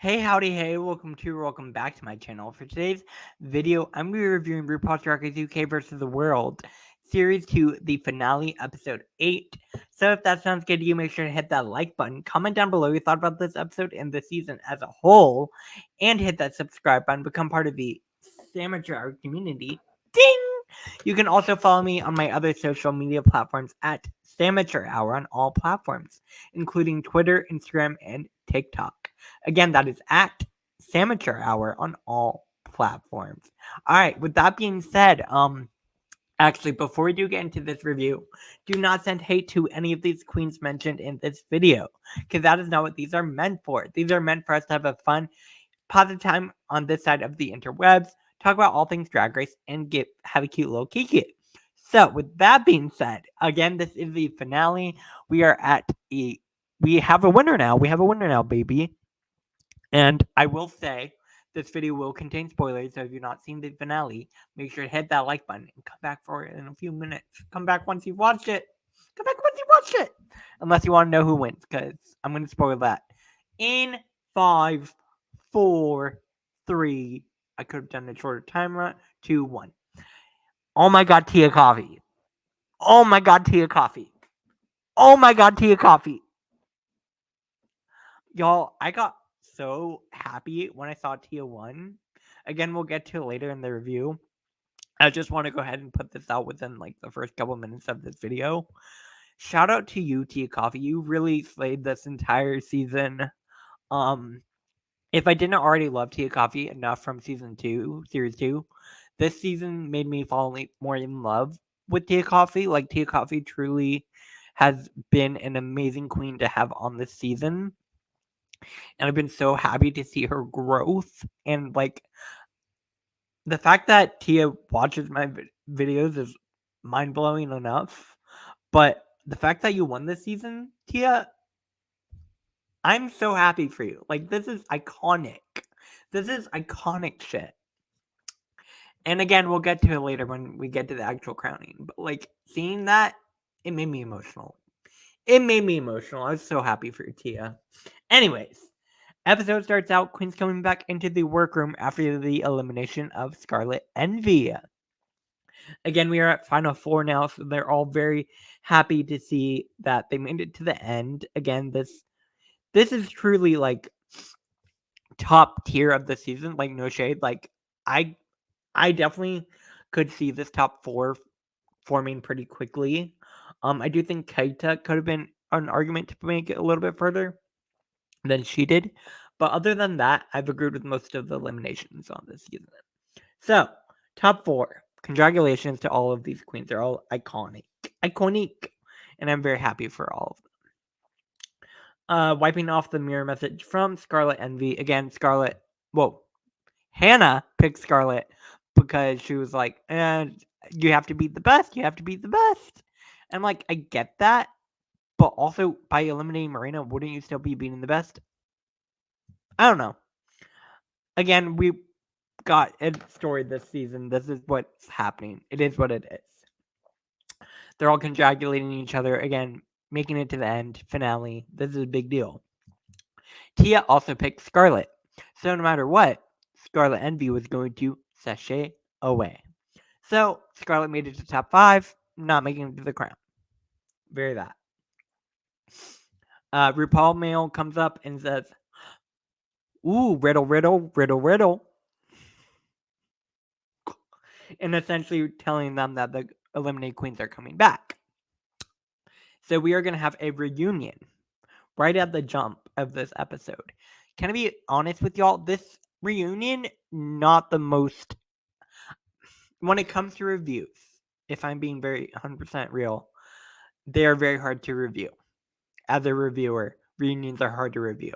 Hey, howdy, hey, welcome back to my channel. For today's video, I'm going to be reviewing RuPaul's Drag Race UK versus the World, Series 2, the finale, Episode 8. So if that sounds good to you, make sure to hit that like button, comment down below your thought about this episode and the season as a whole, and hit that subscribe button, become part of the Amateur community. Ding! You can also follow me on my other social media platforms at Amateur Hour on all platforms, including Twitter, Instagram, and TikTok. Again, that is at Amateur Hour on all platforms. All right, with that being said, actually, before we do get into this review, do not send hate to any of these queens mentioned in this video, because that is not what these are meant for. These are meant for us to have a fun, positive time on this side of the interwebs, talk about all things Drag Race, and have a cute little kiki. So, with that being said, again, this is the finale. We have a winner now. We have a winner now, baby. And I will say, this video will contain spoilers, so if you've not seen the finale, make sure to hit that like button and come back for it in a few minutes. Come back once you've watched it. Come back once you've watched it. Unless you want to know who wins, because I'm going to spoil that. In 5, 4, 3, I could have done a shorter timer, 2, 1. Oh my god, Tia Coffee. Oh my god, Tia Coffee. Oh my god, Tia Coffee. Y'all, I got so happy when I saw Tia won. Again, we'll get to it later in the review. I just want to go ahead and put this out within like the first couple minutes of this video. Shout out to you, Tia Coffee. You really slayed this entire season. If I didn't already love Tia Coffee enough from season 2, series 2, this season made me fall more in love with Tia Coffee. Like, Tia Coffee truly has been an amazing queen to have on this season. And I've been so happy to see her growth. And, like, the fact that Tia watches my videos is mind-blowing enough. But the fact that you won this season, Tia, I'm so happy for you. Like, this is iconic. This is iconic shit. And again, we'll get to it later when we get to the actual crowning. But, like, seeing that, it made me emotional. It made me emotional. I was so happy for Tia. Anyways, episode starts out, Queen's coming back into the workroom after the elimination of Scarlet Envy. Again, we are at Final 4 now, so they're all very happy to see that they made it to the end. Again, this is truly, like, top tier of the season. Like, no shade. Like, I definitely could see this top 4 forming pretty quickly. I do think Kaita could have been an argument to make it a little bit further than she did. But other than that, I've agreed with most of the eliminations on this season. So, top 4. Congratulations to all of these queens. They're all iconic. Iconic. And I'm very happy for all of them. Wiping off the mirror message from Scarlet Envy. Again, Hannah picked Scarlet because she was like, you have to beat the best. You have to beat the best. And, like, I get that. But also, by eliminating Marina, wouldn't you still be beating the best? I don't know. Again, we got a story this season. This is what's happening. It is what it is. They're all congratulating each other. Again, making it to the end. Finale. This is a big deal. Tia also picked Scarlet. So no matter what, Scarlet Envy was going to sashay away. So Scarlet made it to top 5, not making it to the crown. Very that. RuPaul Mail comes up and says, ooh, riddle, riddle, riddle, riddle. And essentially telling them that the eliminated queens are coming back. So we are going to have a reunion right at the jump of this episode. Can I be honest with y'all? This reunion, not the most... When it comes to reviews, if I'm being very 100% real, they are very hard to review. As a reviewer, reunions are hard to review.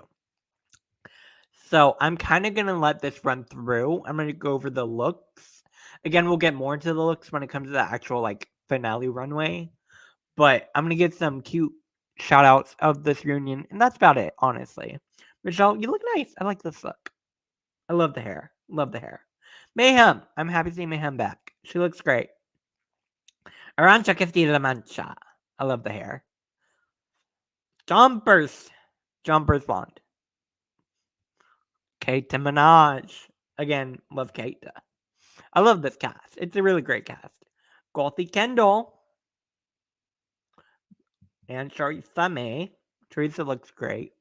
So I'm kind of going to let this run through. I'm going to go over the looks. Again, we'll get more into the looks when it comes to the actual, like, finale runway. But I'm going to get some cute shout outs of this reunion. And that's about it, honestly. Michelle, you look nice. I like this look. I love the hair. Love the hair. Mayhem. I'm happy to see Mayhem back. She looks great. Arancha Castilla Mancha. I love the hair. Jumpers. Jumpers blonde. Kate Minaj. Again, love Kate. I love this cast. It's a really great cast. Gothy Kendall and Teresa May. Teresa looks great.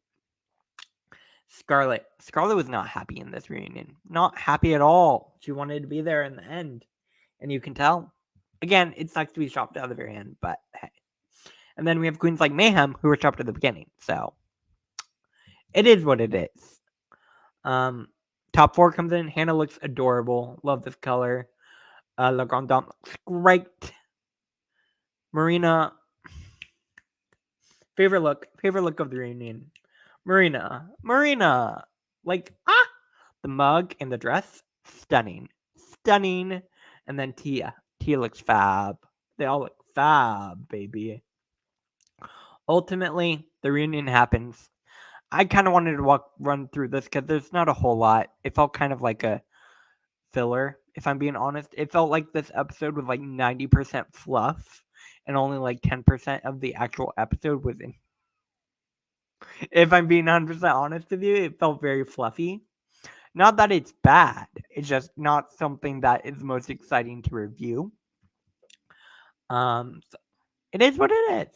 Scarlett. Scarlett was not happy in this reunion. Not happy at all. She wanted to be there in the end. And you can tell. Again, it sucks to be shopped at the very end, but hey. And then we have queens like Mayhem who were shopped at the beginning. So it is what it is. Top 4 comes in. Hannah looks adorable. Love this color. La Grandante looks great. Marina. Favorite look of the reunion. Marina. Like, the mug and the dress, stunning. And then Tia. Tia looks fab. They all look fab, baby. Ultimately, the reunion happens. I kind of wanted to run through this because there's not a whole lot. It felt kind of like a filler, if I'm being honest. It felt like this episode was like 90% fluff and only like 10% of the actual episode was in. If I'm being 100% honest with you, it felt very fluffy. Not that it's bad, it's just not something that is most exciting to review. So it is what it is.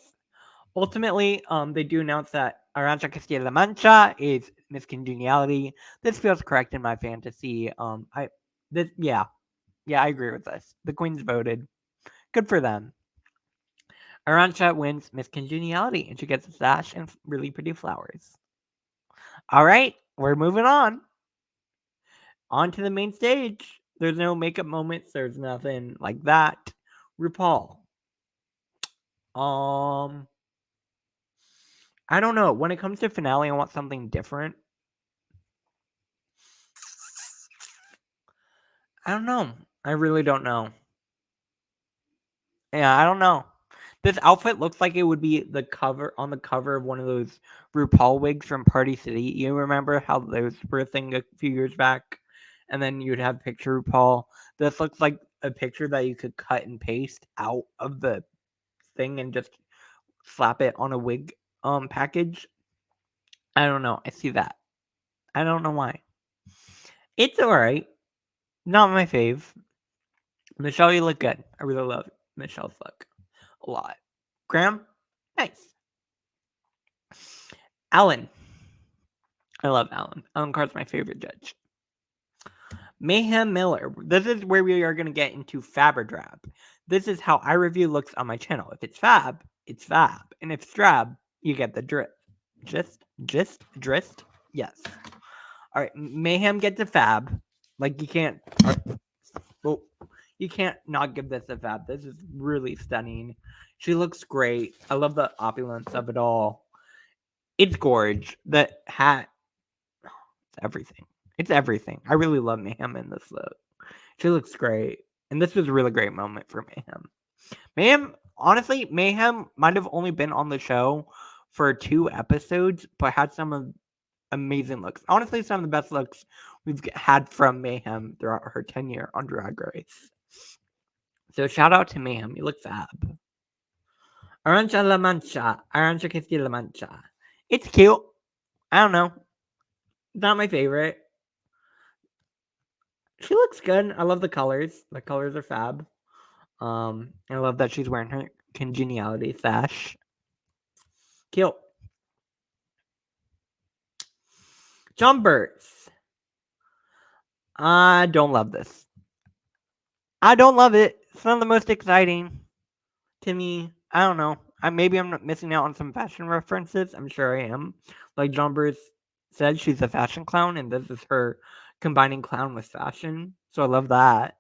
Ultimately, they do announce that Arantxa Castilla-La Mancha is Miss Congeniality. This feels correct in my fantasy. I agree with this. The queens voted. Good for them. Arantxa wins Miss Congeniality, and she gets a sash and really pretty flowers. All right, we're moving on. On to the main stage. There's no makeup moments. There's nothing like that. RuPaul. I don't know. When it comes to finale, I want something different. I don't know. I really don't know. Yeah, I don't know. This outfit looks like it would be on the cover of one of those RuPaul wigs from Party City. You remember how those were a thing a few years back? And then you'd have picture RuPaul. This looks like a picture that you could cut and paste out of the thing and just slap it on a wig package. I don't know. I see that. I don't know why. It's alright. Not my fave. Michelle, you look good. I really love Michelle's look a lot. Graham, nice. Alan. I love Alan. Alan Carr's my favorite judge. Mayhem Miller. This is where we are going to get into fab or drab. This is how I review looks on my channel. If it's fab, it's fab. And if it's drab, you get the drip. Drist? Yes. All right, Mayhem gets a fab. Like, you can't not give this a fab. This is really stunning. She looks great. I love the opulence of it all. It's gorge. The hat, it's everything. It's everything. I really love Mayhem in this look. She looks great. And this was a really great moment for Mayhem. Honestly, Mayhem might have only been on the show for 2 episodes, but had some amazing looks. Honestly, some of the best looks we've had from Mayhem throughout her tenure on Drag Race. So shout out to Mayhem. You look fab. Arantxa Castilla-La Mancha. It's cute. I don't know. Not my favorite. She looks good. I love the colors. The colors are fab. I love that she's wearing her congeniality sash. Cute. Jumpers. I don't love this. I don't love it. It's not the most exciting to me. I don't know. Maybe I'm not missing out on some fashion references. I'm sure I am. Like Jumpers said, she's a fashion clown, and this is her combining clown with fashion. So I love that.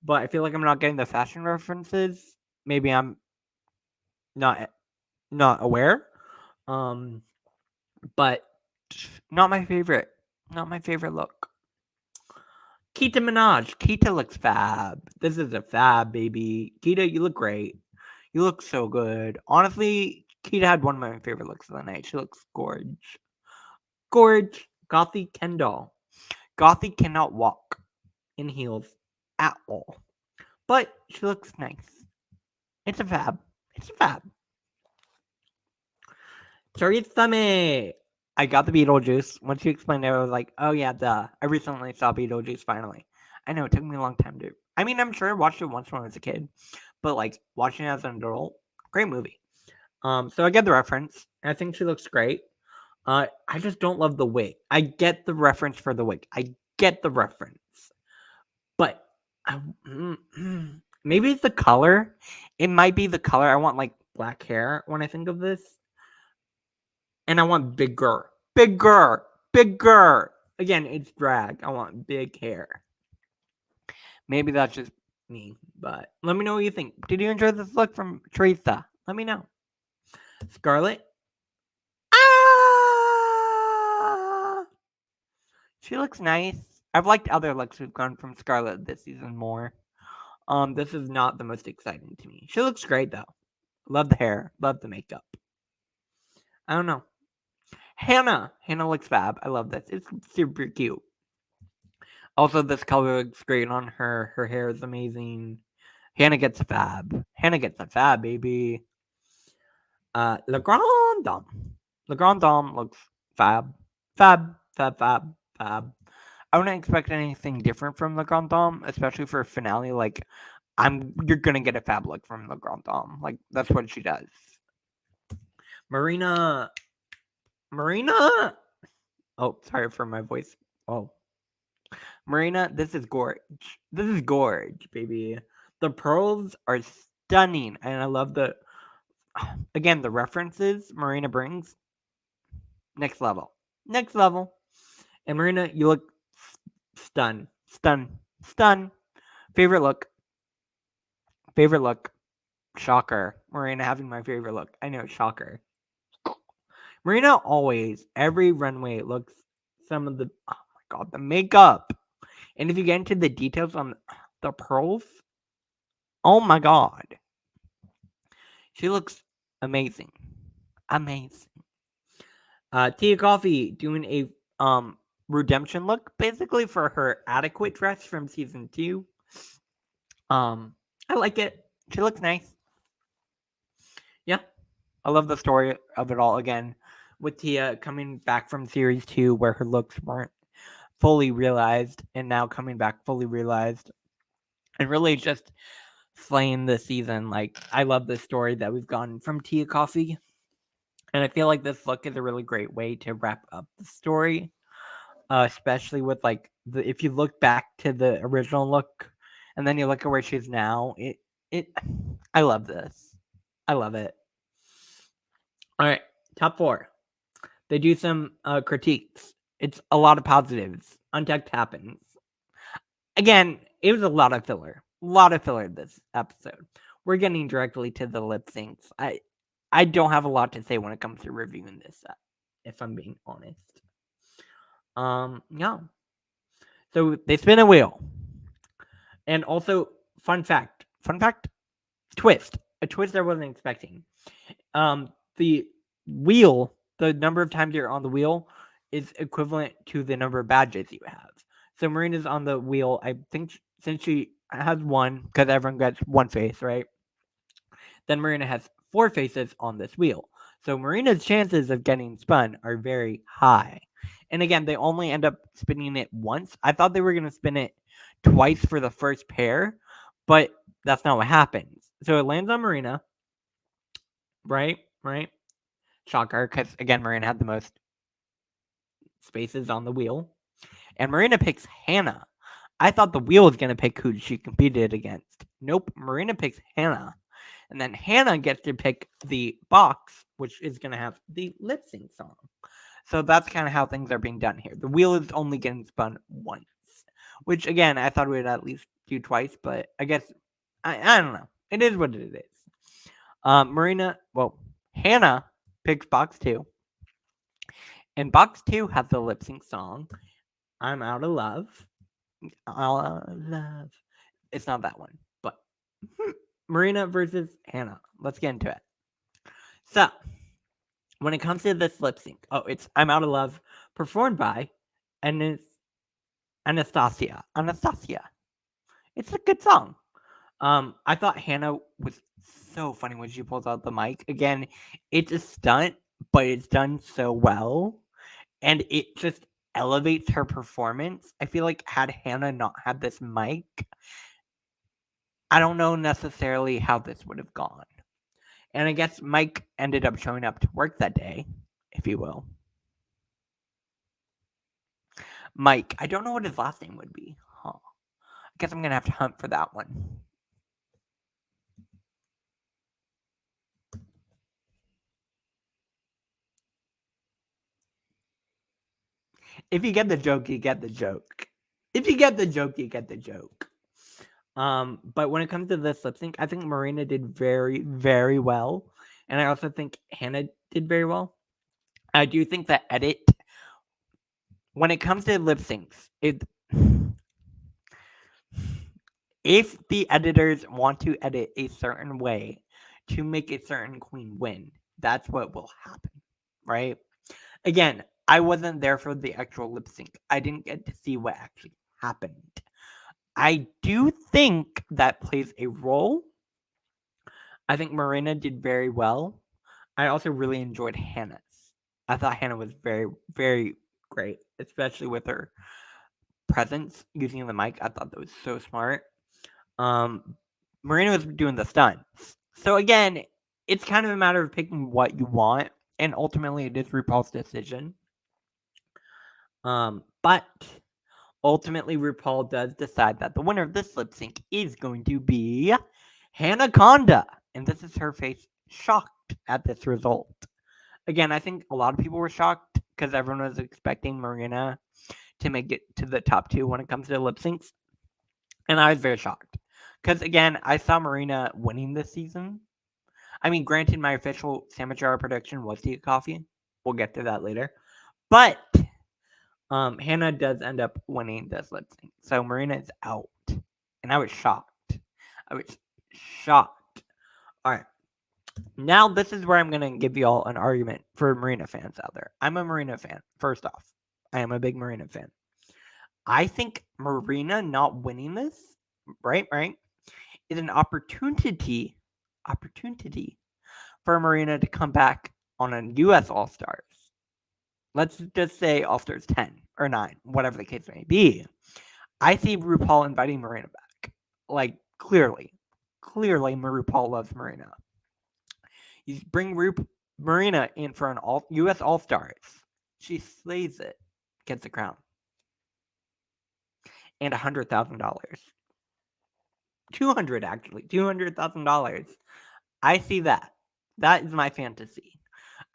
But I feel like I'm not getting the fashion references. Maybe I'm not aware. But not my favorite. Not my favorite look. Keita Minaj. Keita looks fab. This is a fab, baby. Keita, you look great. You look so good. Honestly, Keita had one of my favorite looks of the night. She looks gorge. Gorge. Gothy Kendall. Gothy cannot walk in heels at all. But she looks nice. It's a fab. It's a fab. Teresa May. I got the Beetlejuice. Once you explained it, I was like, oh yeah, duh. I recently saw Beetlejuice finally. I know it took me a long time to. I mean, I'm sure I watched it once when I was a kid, but like watching it as an adult, great movie. So I get the reference. I think she looks great. I just don't love the wig. I get the reference for the wig. I get the reference, but I, maybe it's the color. It might be the color. I want like black hair when I think of this, and I want bigger, bigger, bigger. Again, it's drag. I want big hair. Maybe that's just me, but let me know what you think. Did you enjoy this look from Teresa? Let me know. Scarlett. Ah! She looks nice. I've liked other looks we've gone from Scarlett this season more. This is not the most exciting to me. She looks great though. Love the hair. Love the makeup. I don't know. Hannah. Hannah looks fab. I love this. It's super cute. Also, this color looks great on her. Her hair is amazing. Hannah gets a fab. Hannah gets a fab, baby. Le Grand Dame. Le Grand Dame looks fab. Fab. Fab. Fab. Fab. I wouldn't expect anything different from Le Grand Dame, especially for a finale. Like, you're gonna get a fab look from Le Grand Dame. Like, that's what she does. Marina. Marina. Oh, sorry for my voice. Oh, Marina, this is gorge. This is gorge, baby. The pearls are stunning, and I love the again the references Marina brings. Next level, next level. And Marina, you look stun, stun, stun. Favorite look, favorite look. Shocker. Marina having my favorite look. I know, shocker. Marina always, every runway looks some of the oh my god, the makeup. And if you get into the details on the pearls, oh my god. She looks amazing. Amazing. Tia Coffee doing a redemption look, basically for her adequate dress from season 2. I like it. She looks nice. Yeah. I love the story of it all again. With Tia coming back from series 2 where her looks weren't fully realized and now coming back fully realized. And really just slaying the season. Like, I love the story that we've gotten from Tia Coffee. And I feel like this look is a really great way to wrap up the story, especially with like if you look back to the original look, and then you look at where she's now. It. I love this. I love it. All right, top 4. They do some critiques. It's a lot of positives. Untucked happens. Again, it was a lot of filler. A lot of filler this episode. We're getting directly to the lip syncs. I don't have a lot to say when it comes to reviewing this, if I'm being honest. Yeah. So they spin a wheel. And also, fun fact, twist. A twist I wasn't expecting. The wheel, the number of times you're on the wheel is equivalent to the number of badges you have. So Marina's on the wheel, I think since she has one, because everyone gets one face, right? Then Marina has 4 faces on this wheel. So Marina's chances of getting spun are very high. And again, they only end up spinning it once. I thought they were going to spin it twice for the first pair, but that's not what happens. So it lands on Marina, right? Right? Shocker, because again, Marina had the most spaces on the wheel. And Marina picks Hannah. I thought the wheel was going to pick who she competed against. Nope, Marina picks Hannah. And then Hannah gets to pick the box, which is going to have the lip sync song. So that's kind of how things are being done here. The wheel is only getting spun once, which again, I thought we would at least do twice, but I guess, I don't know. It is what it is. Hannah picks box 2. And box 2 has the lip sync song, I'm Out of Love. Out of Love. It's not that one, but Marina versus Hannah. Let's get into it. So, when it comes to this lip sync, it's I'm Out of Love, performed by Anastasia. Anastasia. It's a good song. I thought Hannah was so funny when she pulls out the mic. Again, it's a stunt, but it's done so well. and it just elevates her performance. I feel like had Hannah not had this mic, I don't know necessarily how this would have gone. And I guess Mike ended up showing up to work that day, if you will. Mike, I don't know what his last name would be. Huh. I guess I'm going to have to hunt for that one. If you get the joke, you get the joke. If you get the joke, you get the joke. But when it comes to this lip sync, I think Marina did very, very well. And I also think Hannah did very well. I do think that edit, when it comes to lip syncs, if the editors want to edit a certain way to make a certain queen win, that's what will happen, right? Again, I wasn't there for the actual lip sync. I didn't get to see what actually happened. I do think that plays a role. I think Marina did very well. I also really enjoyed Hannah's. I thought Hannah was very, very great, especially with her presence using the mic. I thought that was so smart. Marina was doing the stunts. So again, it's kind of a matter of picking what you want, and ultimately it is RuPaul's decision. But ultimately RuPaul does decide that the winner of this lip sync is going to be Hannah Conda. And this is her face shocked at this result. Again, I think a lot of people were shocked because everyone was expecting Marina to make it to the top 2 when it comes to lip syncs. And I was very shocked. Because again, I saw Marina winning this season. I mean, granted, my official sandwich jar prediction was Tea Coffee. We'll get to that later. But Hannah does end up winning this lip sync. So Marina is out. And I was shocked. I was shocked. All right. Now, this is where I'm going to give you all an argument for Marina fans out there. I'm a Marina fan, first off. I am a big Marina fan. I think Marina not winning this, right, is an opportunity for Marina to come back on a US All-Stars. Let's just say All-Stars 10 or 9, whatever the case may be. I see RuPaul inviting Marina back. Like, clearly RuPaul loves Marina. You bring Marina in for an US All-Stars. She slays it, gets the crown. And $100,000. $200,000. I see that. That is my fantasy.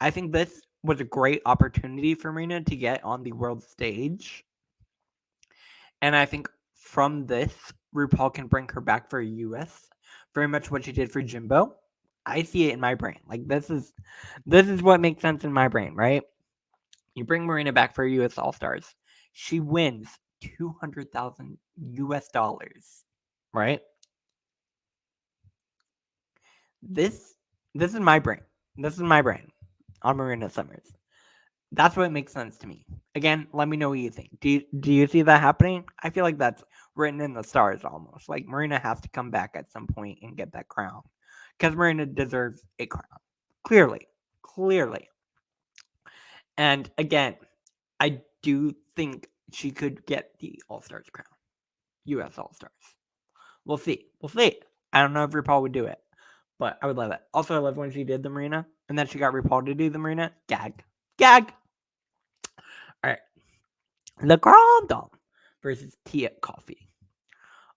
I think this was a great opportunity for Marina to get on the world stage. And I think from this, RuPaul can bring her back for US. Very much what she did for Jimbo. I see it in my brain. Like this is what makes sense in my brain, right? You bring Marina back for US All-Stars. She wins $200,000, right? This is my brain. This is my brain on Marina Summers. That's what makes sense to me. Again, let me know what you think. Do you see that happening? I feel like that's written in the stars almost. Like Marina has to come back at some point and get that crown. Because Marina deserves a crown. Clearly. And again, I do think she could get the All-Stars crown. US All-Stars. We'll see. I don't know if RuPaul would do it, but I would love it. Also, I love when she did the Marina, and then she got RuPaul to do the Marina. Gag. All right. Le Grand Dame versus Tia Coffee.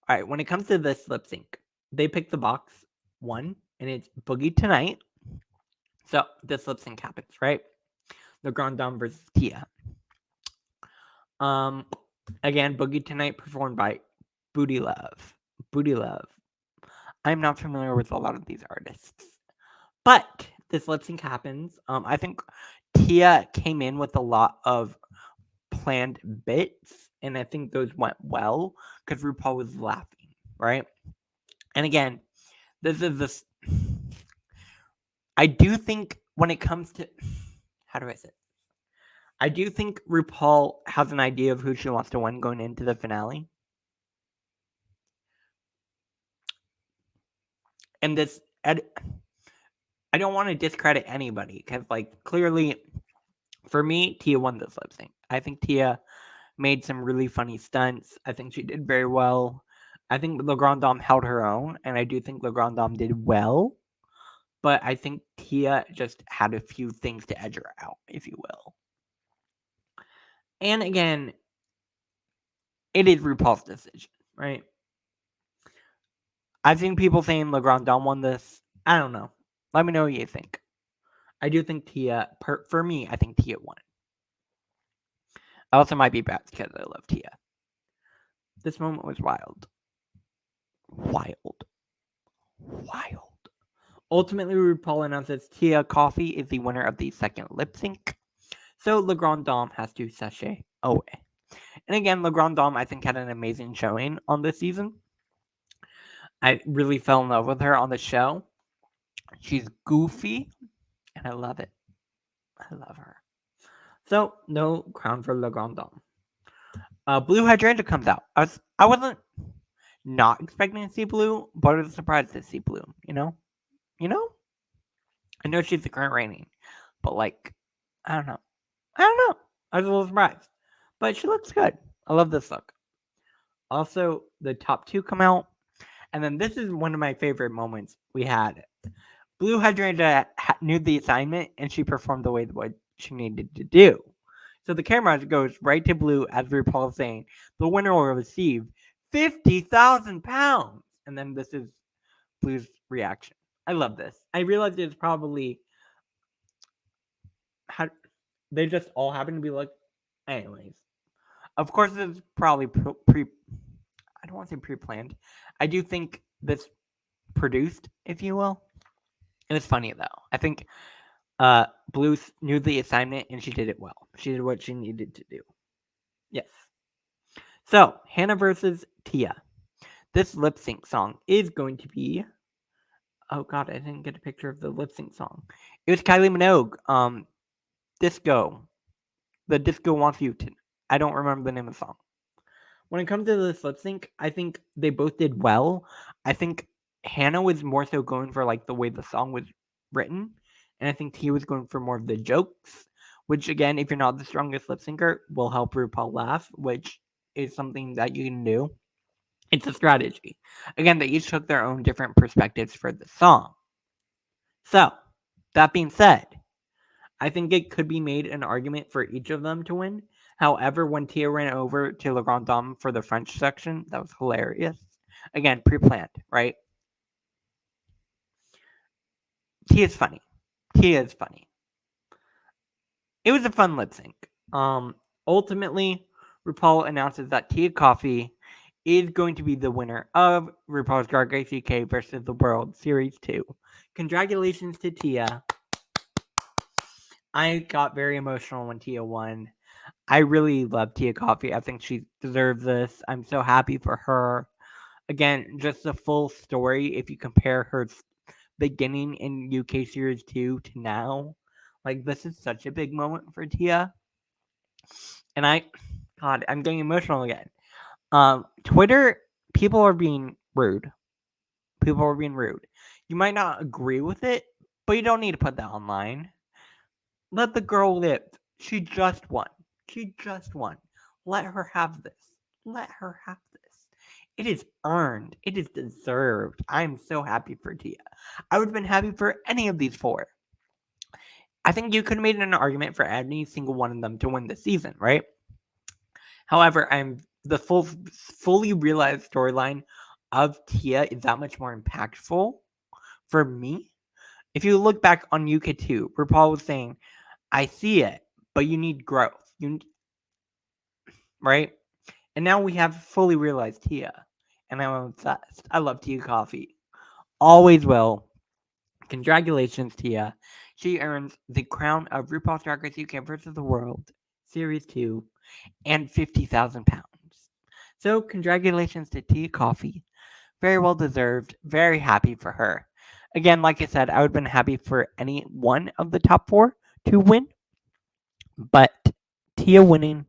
All right. When it comes to this lip sync, they picked the box 1, and it's Boogie Tonight. So this lip sync happens, right? Le Grand Dame versus Tia. Again, Boogie Tonight performed by Booty Love. I'm not familiar with a lot of these artists. But this lip sync happens. I think Tia came in with a lot of planned bits, and I think those went well because RuPaul was laughing, right? And again, this. I do think when it comes to how do I say it? I do think RuPaul has an idea of who she wants to win going into the finale. And I don't want to discredit anybody because, like, clearly For me, Tia won this lip sync. I think Tia made some really funny stunts. I think she did very well. I think Le Grand Dame held her own, and I do think Le Grand Dame did well. But I think Tia just had a few things to edge her out, if you will. And again, it is RuPaul's decision, right? I've seen people saying Le Grand Dame won this. I don't know. Let me know what you think. I do think Tia, for me, I think Tia won. I also might be biased because I love Tia. This moment was wild. Wild. Wild. Ultimately, RuPaul announces Tia Coffee is the winner of the second lip sync. So Le Grand Dame has to sashay away. And again, Le Grand Dame, I think, had an amazing showing on this season. I really fell in love with her on the show. She's goofy, and I love it. I love her. So, no crown for Le Grand Dame. Blue Hydrangea comes out. I wasn't not expecting to see Blue, but I was surprised to see Blue. You know? I know she's the current reigning, but like, I don't know. I was a little surprised, but she looks good. I love this look. Also, the top two come out, and then this is one of my favorite moments we had. Blue Hydrangea knew the assignment, and she performed the way what she needed to do. So the camera goes right to Blue as RuPaul is saying, the winner will receive 50,000 pounds. And then this is Blue's reaction. I love this. I realized it's probably how they just all happen to be like, anyways. Of course, it's probably I don't want to say pre-planned. I do think this produced, if you will. It was funny though. I think Blue knew the assignment and she did it well. She did what she needed to do. Yes. So Hannah versus Tia. This lip sync song is going to be. Oh God, I didn't get a picture of the lip sync song. It was Kylie Minogue. Disco. The Disco Wants You to. I don't remember the name of the song. When it comes to this lip sync, I think they both did well. I think Hannah was more so going for like the way the song was written, and I think Tia was going for more of the jokes. Which again, if you're not the strongest lip syncer, will help RuPaul laugh, which is something that you can do. It's a strategy. Again, they each took their own different perspectives for the song. So, that being said, I think it could be made an argument for each of them to win. However, when Tia ran over to Le Grand Dame for the French section, that was hilarious. Again, pre-planned, right? Tia's funny. Tia is funny. It was a fun lip sync. Ultimately, RuPaul announces that Tia Coffee is going to be the winner of RuPaul's Drag Race UK versus the World Series 2. Congratulations to Tia. I got very emotional when Tia won. I really love Tia Coffee. I think she deserves this. I'm so happy for her. Again, just the full story. If you compare her beginning in UK Series 2 to now, like this is such a big moment for Tia. And I'm getting emotional again. Twitter, people are being rude. People are being rude. You might not agree with it, but you don't need to put that online. Let the girl live. She just won. She just won. Let her have this. Let her have this. It is earned. It is deserved. I'm so happy for Tia. I would have been happy for any of these four. I think you could have made an argument for any single one of them to win this season, right? However, the fully realized storyline of Tia is that much more impactful for me. If you look back on UK2, RuPaul was saying, I see it, but you need growth. Right? And now we have fully realized Tia. And I'm obsessed. I love Tia Coffee. Always will. Congratulations, Tia. She earns the crown of RuPaul's Drag Race UK versus the World, Series 2, and 50,000 pounds. So, congratulations to Tia Coffee. Very well deserved. Very happy for her. Again, like I said, I would have been happy for any one of the top four to win. But Tia winning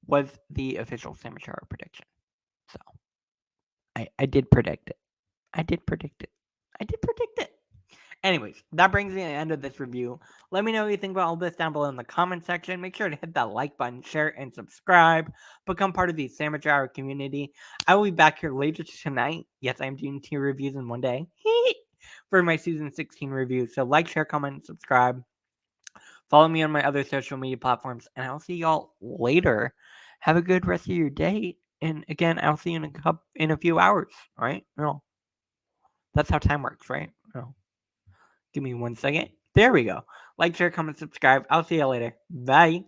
was the official Samachara prediction. So, I did predict it. I did predict it. Anyways, that brings me to the end of this review. Let me know what you think about all this down below in the comment section. Make sure to hit that like button, share, and subscribe. Become part of the Sandwich Hour community. I will be back here later tonight. Yes, I'm doing 2 reviews in one day for my season 16 review. So like, share, comment, and subscribe. Follow me on my other social media platforms, and I'll see y'all later. Have a good rest of your day. And again, I'll see you in a few hours. All right? No, that's how time works, right? No. Give me 1 second. There we go. Like, share, comment, subscribe. I'll see you later. Bye.